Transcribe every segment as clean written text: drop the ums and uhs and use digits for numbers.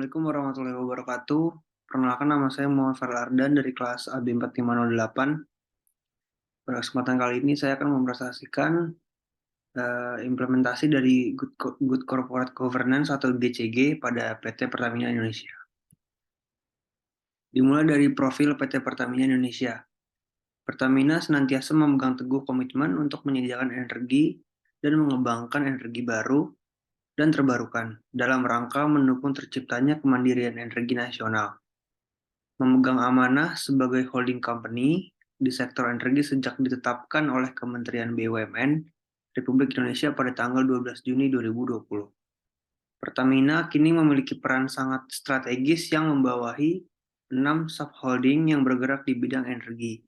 Assalamualaikum warahmatullahi wabarakatuh. Perkenalkan, nama saya Muhammad Farel Ardan dari kelas AB 4508. Pada kesempatan kali ini saya akan mempresentasikan implementasi dari Good Corporate Governance atau GCG pada PT Pertamina Indonesia. Dimulai dari profil PT Pertamina Indonesia. Pertamina senantiasa memegang teguh komitmen untuk menyediakan energi dan mengembangkan energi baru dan terbarukan dalam rangka mendukung terciptanya kemandirian energi nasional. Memegang amanah sebagai holding company di sektor energi sejak ditetapkan oleh Kementerian BUMN Republik Indonesia pada tanggal 12 Juni 2020. Pertamina kini memiliki peran sangat strategis yang membawahi 6 subholding yang bergerak di bidang energi,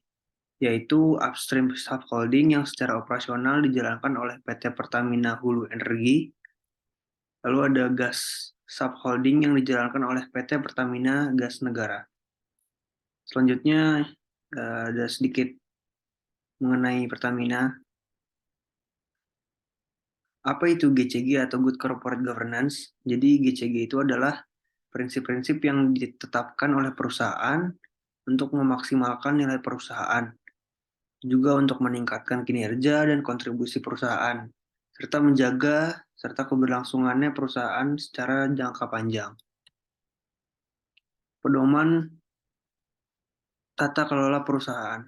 yaitu upstream subholding yang secara operasional dijalankan oleh PT Pertamina Hulu Energi, lalu ada gas subholding yang dijalankan oleh PT Pertamina Gas Negara. Selanjutnya ada sedikit mengenai Pertamina. Apa itu GCG atau Good Corporate Governance? Jadi GCG itu adalah prinsip-prinsip yang ditetapkan oleh perusahaan untuk memaksimalkan nilai perusahaan, juga untuk meningkatkan kinerja dan kontribusi perusahaan, serta menjaga serta keberlangsungannya perusahaan secara jangka panjang. Pedoman tata kelola perusahaan.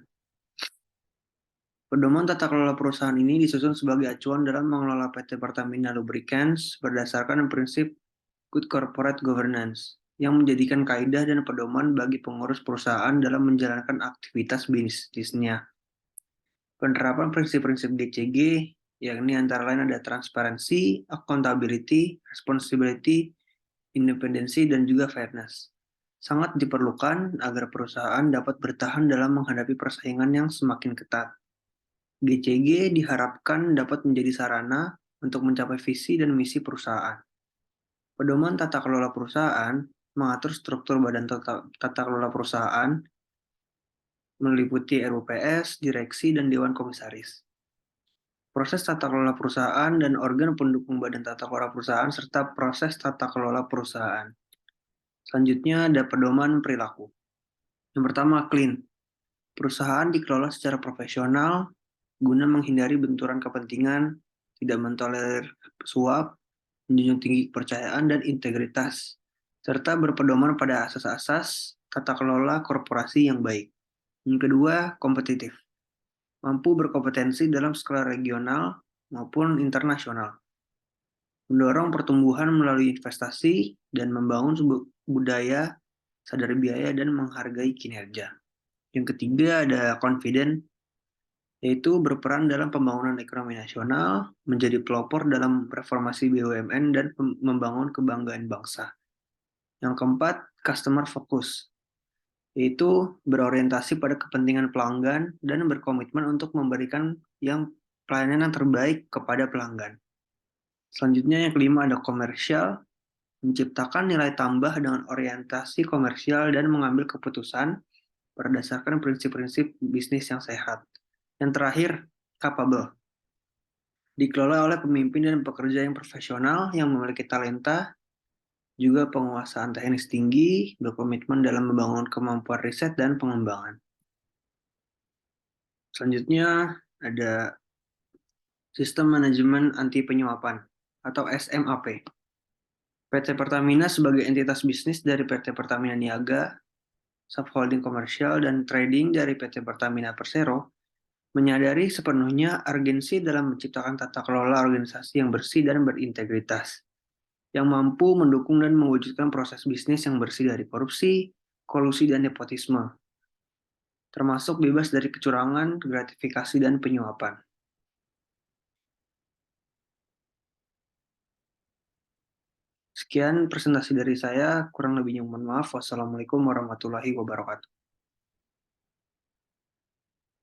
Pedoman tata kelola perusahaan ini disusun sebagai acuan dalam mengelola PT Pertamina Lubricants berdasarkan prinsip Good Corporate Governance yang menjadikan kaidah dan pedoman bagi pengurus perusahaan dalam menjalankan aktivitas bisnisnya. Penerapan prinsip-prinsip GCG yakni antara lain ada transparansi, accountability, responsibility, independensi, dan juga fairness. Sangat diperlukan agar perusahaan dapat bertahan dalam menghadapi persaingan yang semakin ketat. GCG diharapkan dapat menjadi sarana untuk mencapai visi dan misi perusahaan. Pedoman tata kelola perusahaan mengatur struktur badan tata kelola perusahaan, meliputi RUPS, direksi, dan dewan komisaris. Proses tata kelola perusahaan dan organ pendukung badan tata kelola perusahaan, serta proses tata kelola perusahaan. Selanjutnya ada pedoman perilaku. Yang pertama, clean. Perusahaan dikelola secara profesional guna menghindari benturan kepentingan, tidak mentolerir suap, menjunjung tinggi kepercayaan dan integritas, serta berpedoman pada asas-asas tata kelola korporasi yang baik. Yang kedua, kompetitif. Mampu berkompetensi dalam skala regional maupun internasional. Mendorong pertumbuhan melalui investasi dan membangun budaya sadar biaya dan menghargai kinerja. Yang ketiga ada confident, yaitu berperan dalam pembangunan ekonomi nasional, menjadi pelopor dalam reformasi BUMN, dan membangun kebanggaan bangsa. Yang keempat, customer focus, yaitu berorientasi pada kepentingan pelanggan dan berkomitmen untuk memberikan pelayanan yang terbaik kepada pelanggan. Selanjutnya yang kelima ada komersial, menciptakan nilai tambah dengan orientasi komersial dan mengambil keputusan berdasarkan prinsip-prinsip bisnis yang sehat. Yang terakhir, capable. Dikelola oleh pemimpin dan pekerja yang profesional yang memiliki talenta, juga penguasaan teknis tinggi, berkomitmen dalam membangun kemampuan riset dan pengembangan. Selanjutnya ada sistem manajemen anti penyuapan atau SMAP. PT Pertamina sebagai entitas bisnis dari PT Pertamina Niaga, subholding komersial dan trading dari PT Pertamina Persero, menyadari sepenuhnya urgensi dalam menciptakan tata kelola organisasi yang bersih dan berintegritas, yang mampu mendukung dan mewujudkan proses bisnis yang bersih dari korupsi, kolusi, dan nepotisme, termasuk bebas dari kecurangan, gratifikasi, dan penyuapan. Sekian presentasi dari saya, kurang lebihnya mohon maaf. Wassalamualaikum warahmatullahi wabarakatuh.